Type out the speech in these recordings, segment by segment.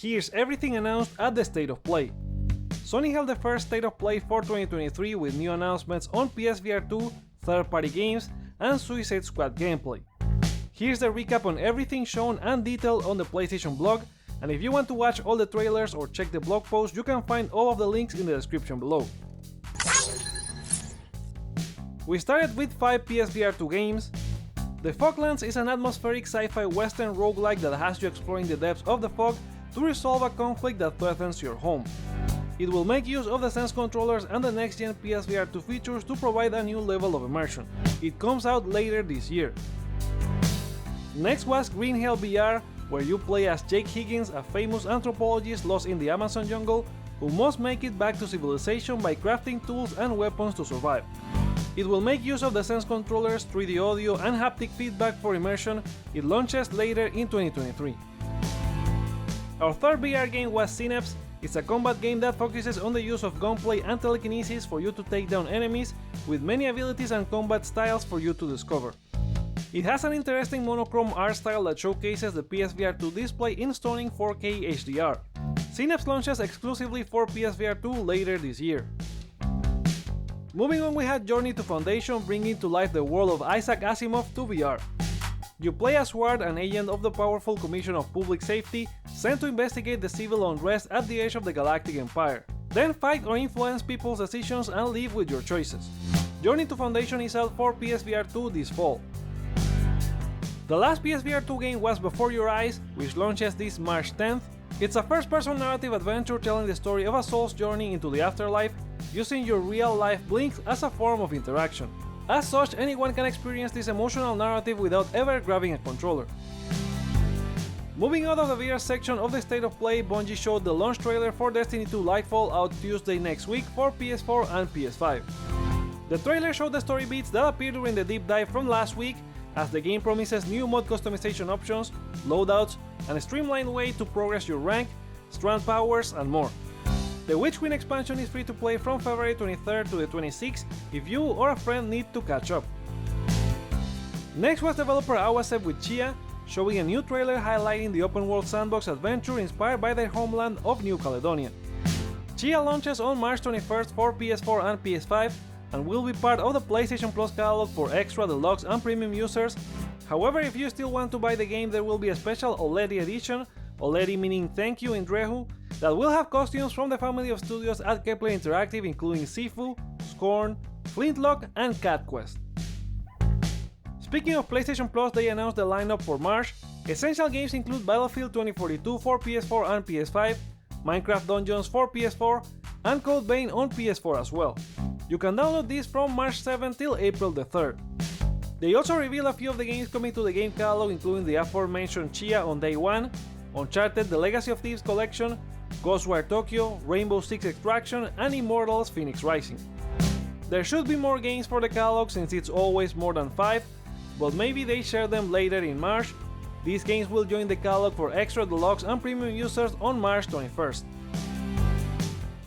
Here's everything announced at the State of Play. Sony held the first State of Play for 2023 with new announcements on PSVR2, third-party games, and Suicide Squad gameplay. Here's the recap on everything shown and detailed on the PlayStation blog, and if you want to watch all the trailers or check the blog post, you can find all of the links in the description below. We started with 5 PSVR2 games. The Foglands is an atmospheric sci-fi western roguelike that has you exploring the depths of the fog to resolve a conflict that threatens your home. It will make use of the Sense controllers and the next-gen PSVR2 features to provide a new level of immersion. It comes out later this year. Next was Green Hell VR, where you play as Jake Higgins, a famous anthropologist lost in the Amazon jungle who must make it back to civilization by crafting tools and weapons to survive. It will make use of the Sense controllers, 3D audio, and haptic feedback for immersion. It launches later in 2023. Our third VR game was Synapse. It's a combat game that focuses on the use of gunplay and telekinesis for you to take down enemies, with many abilities and combat styles for you to discover. It has an interesting monochrome art style that showcases the PSVR2 display in stunning 4K HDR. Synapse launches exclusively for PSVR2 later this year. Moving on, we had Journey to Foundation, bringing to life the world of Isaac Asimov to VR. You play as Ward, an agent of the powerful Commission of Public Safety, sent to investigate the civil unrest at the edge of the Galactic Empire. Then fight or influence people's decisions and live with your choices. Journey to Foundation is out for PSVR2 this fall. The last PSVR2 game was Before Your Eyes, which launches this March 10th. It's a first-person narrative adventure telling the story of a soul's journey into the afterlife, using your real-life blinks as a form of interaction. As such, anyone can experience this emotional narrative without ever grabbing a controller. Moving out of the VR section of the State of Play, Bungie showed the launch trailer for Destiny 2 Lightfall, out Tuesday next week for PS4 and PS5. The trailer showed the story beats that appeared during the deep dive from last week, as the game promises new mod customization options, loadouts, and a streamlined way to progress your rank, strand powers, and more. The Witch Queen expansion is free to play from February 23rd to the 26th if you or a friend need to catch up. Next was developer Awasep with Tchia, showing a new trailer highlighting the open world sandbox adventure inspired by their homeland of New Caledonia. Tchia launches on March 21st for PS4 and PS5 and will be part of the PlayStation Plus catalog for extra, deluxe, and premium users. However, if you still want to buy the game, there will be a special Oledi edition, Oledi meaning thank you in Drehu, that will have costumes from the family of studios at Kepler Interactive, including Sifu, Scorn, Flintlock, and Cat Quest. Speaking of PlayStation Plus, they announced the lineup for March. Essential games include Battlefield 2042 for PS4 and PS5, Minecraft Dungeons for PS4, and Code Vein on PS4 as well. You can download these from March 7 till April the 3rd. They also reveal a few of the games coming to the game catalog, including the aforementioned Tchia on day 1, Uncharted The Legacy of Thieves Collection, Ghostwire Tokyo, Rainbow Six Extraction, and Immortals Phoenix Rising. There should be more games for the catalog since it's always more than 5, but maybe they share them later in March. These games will join the catalog for extra, deluxe, and premium users on March 21st.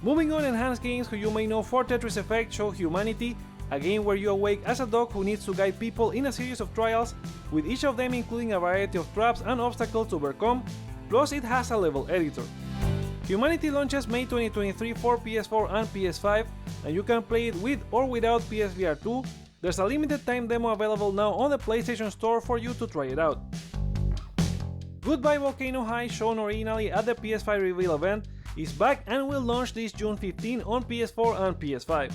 Moving on, enhanced games who you may know for Tetris Effect show Humanity, a game where you awake as a dog who needs to guide people in a series of trials, with each of them including a variety of traps and obstacles to overcome, plus it has a level editor. Humanity launches May 2023 for PS4 and PS5, and you can play it with or without PSVR2. There's a limited time demo available now on the PlayStation Store for you to try it out. Goodbye Volcano High, shown originally at the PS5 reveal event, is back and will launch this June 15 on PS4 and PS5.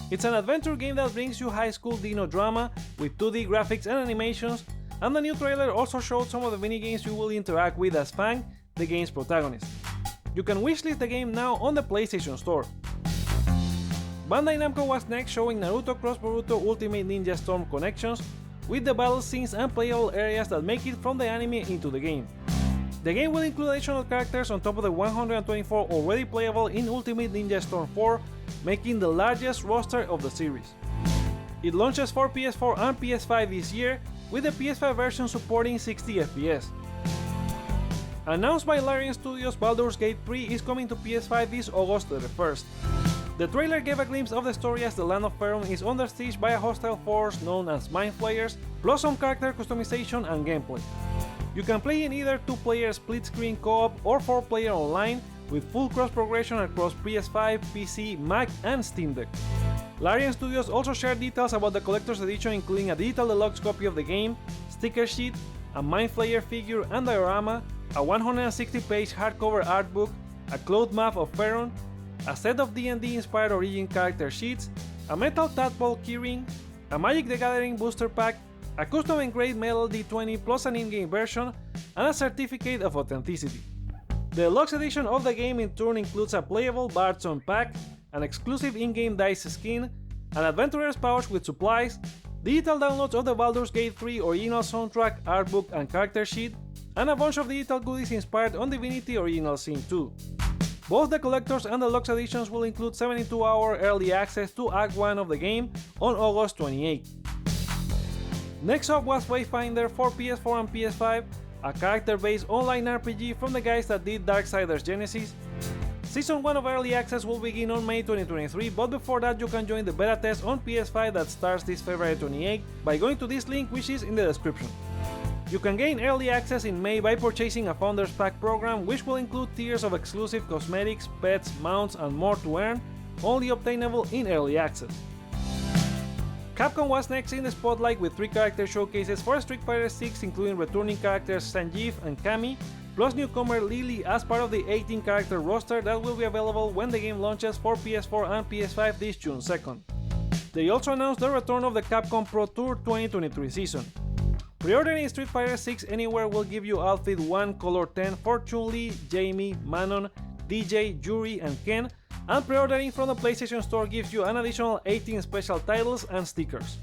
It's an adventure game that brings you high school dino drama with 2D graphics and animations, and the new trailer also showed some of the minigames you will interact with as Fang, the game's protagonist. You can wishlist the game now on the PlayStation Store. Bandai Namco was next, showing Naruto Cross Boruto Ultimate Ninja Storm connections with the battle scenes and playable areas that make it from the anime into the game. The game will include additional characters on top of the 124 already playable in Ultimate Ninja Storm 4, making the largest roster of the series. It launches for PS4 and PS5 this year, with the PS5 version supporting 60 FPS. Announced by Larian Studios, Baldur's Gate 3 is coming to PS5 this August 31st. The trailer gave a glimpse of the story as the land of Faerun is under siege by a hostile force known as Mind Flayers, plus some character customization and gameplay. You can play in either 2-player split-screen co-op or 4-player online, with full cross-progression across PS5, PC, Mac, and Steam Deck. Larian Studios also shared details about the collector's edition, including a digital deluxe copy of the game, sticker sheet, a Mind Flayer figure and diorama, a 160-page hardcover art book, a cloth map of Ferron, a set of D&D inspired origin character sheets, a metal tadpole keyring, a Magic the Gathering booster pack, a custom engraved metal D20 plus an in-game version, and a certificate of authenticity. The deluxe edition of the game in turn includes a playable Bard's Own pack, an exclusive in-game dice skin, an adventurer's pouch with supplies, digital downloads of the Baldur's Gate 3 original soundtrack, artbook and character sheet, and a bunch of digital goodies inspired on Divinity Original Sin 2. Both the collector's and deluxe editions will include 72-hour early access to Act 1 of the game on August 28. Next up was Wayfinder for PS4 and PS5, a character-based online RPG from the guys that did Darksiders Genesis. Season 1 of Early Access will begin on May 2023, but before that you can join the beta test on PS5 that starts this February 28 by going to this link, which is in the description. You can gain Early Access in May by purchasing a Founders Pack program, which will include tiers of exclusive cosmetics, pets, mounts and more to earn, only obtainable in Early Access. Capcom was next in the spotlight with 3 character showcases for Street Fighter 6, including returning characters Sanjeev and Cammy, plus newcomer Lily as part of the 18 character roster that will be available when the game launches for PS4 and PS5 this June 2nd. They also announced the return of the Capcom Pro Tour 2023 season. Pre-ordering Street Fighter 6 anywhere will give you Outfit 1 Color 10 for Chun-Li, Jamie, Manon, DJ, Yuri and Ken, and pre-ordering from the PlayStation Store gives you an additional 18 special titles and stickers.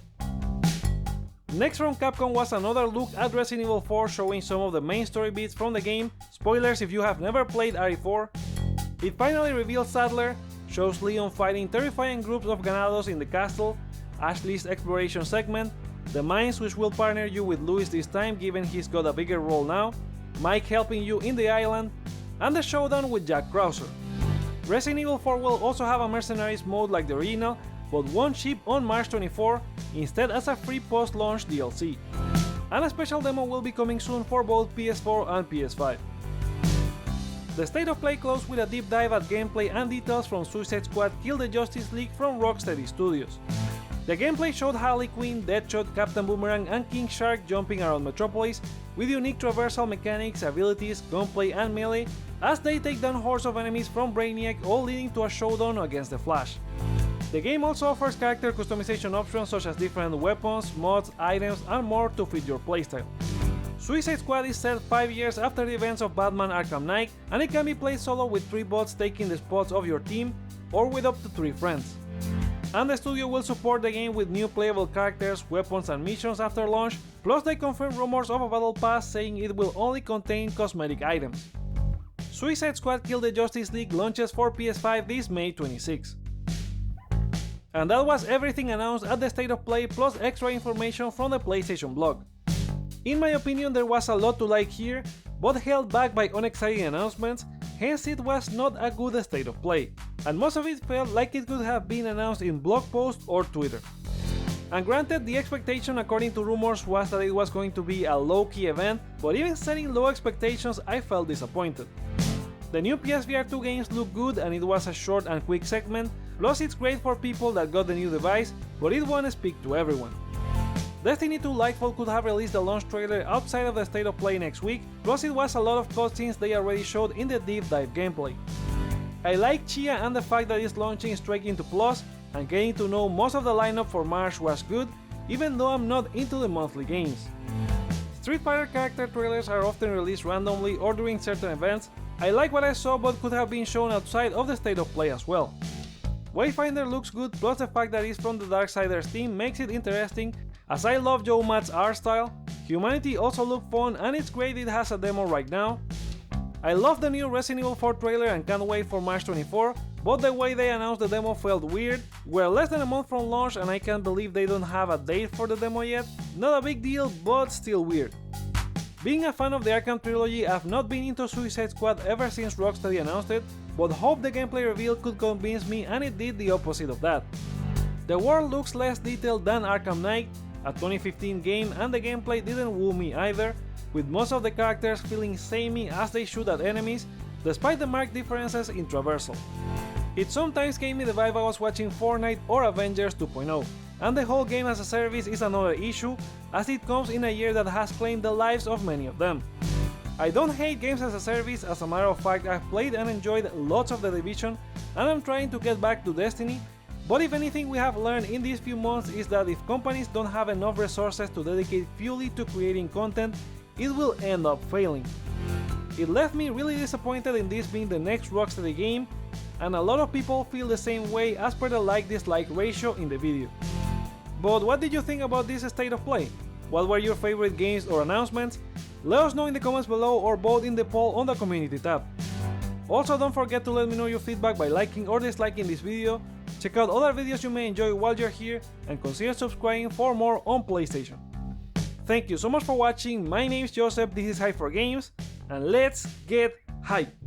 Next from Capcom was another look at Resident Evil 4, showing some of the main story beats from the game. Spoilers if you have never played RE4. It finally reveals Sadler, shows Leon fighting terrifying groups of Ganados in the castle, Ashley's exploration segment, the mines which will partner you with Luis this time given he's got a bigger role now, Mike helping you in the island, and the showdown with Jack Krauser. Resident Evil 4 will also have a Mercenaries mode like the original, but won't ship on March 24, instead as a free post-launch DLC. And a special demo will be coming soon for both PS4 and PS5. The State of Play closed with a deep dive at gameplay and details from Suicide Squad Kill the Justice League from Rocksteady Studios. The gameplay showed Harley Quinn, Deadshot, Captain Boomerang and King Shark jumping around Metropolis with unique traversal mechanics, abilities, gunplay and melee as they take down hordes of enemies from Brainiac, all leading to a showdown against the Flash. The game also offers character customization options such as different weapons, mods, items and more to fit your playstyle. Suicide Squad is set 5 years after the events of Batman Arkham Knight, and it can be played solo with 3 bots taking the spots of your team, or with up to 3 friends. And the studio will support the game with new playable characters, weapons and missions after launch, plus they confirmed rumors of a battle pass saying it will only contain cosmetic items. Suicide Squad Kill the Justice League launches for PS5 this May 26. And that was everything announced at the State of Play plus extra information from the PlayStation blog. In my opinion there was a lot to like here, but held back by unexciting announcements, hence it was not a good State of Play, and most of it felt like it could have been announced in blog posts or Twitter. And granted, the expectation according to rumors was that it was going to be a low-key event, but even setting low expectations I felt disappointed. The new PSVR2 games look good and it was a short and quick segment, plus it's great for people that got the new device, but it won't speak to everyone. Destiny 2 Lightfall could have released the launch trailer outside of the State of Play next week, plus it was a lot of cutscenes they already showed in the deep dive gameplay. I like Tchia and the fact that it's launching straight into Plus, and getting to know most of the lineup for March was good, even though I'm not into the monthly games. Street Fighter character trailers are often released randomly or during certain events. I like what I saw but could have been shown outside of the State of Play as well. Wayfinder looks good, plus the fact that it's from the Darksiders team makes it interesting, as I love Joe Matt's art style. Humanity also looked fun and it's great it has a demo right now. I love the new Resident Evil 4 trailer and can't wait for March 24, but the way they announced the demo felt weird. We're less than a month from launch and I can't believe they don't have a date for the demo yet. Not a big deal, but still weird. Being a fan of the Arkham trilogy, I've not been into Suicide Squad ever since Rocksteady announced it, but hope the gameplay reveal could convince me, and it did the opposite of that. The world looks less detailed than Arkham Knight, a 2015 game, and the gameplay didn't woo me either, with most of the characters feeling samey as they shoot at enemies, despite the marked differences in traversal. It sometimes gave me the vibe I was watching Fortnite or Avengers 2.0, and the whole game as a service is another issue, as it comes in a year that has claimed the lives of many of them. I don't hate games as a service, as a matter of fact I've played and enjoyed lots of The Division, and I'm trying to get back to Destiny, but if anything we have learned in these few months is that if companies don't have enough resources to dedicate purely to creating content, it will end up failing. It left me really disappointed in this being the next Rocksteady game, and a lot of people feel the same way as per the like-dislike ratio in the video. But what did you think about this state of play? What were your favorite games or announcements? Let us know in the comments below or vote in the poll on the community tab. Also, don't forget to let me know your feedback by liking or disliking this video, check out other videos you may enjoy while you're here, and consider subscribing for more on PlayStation. Thank you so much for watching, my name is Joseph, this is Hype for Games, and let's get hype!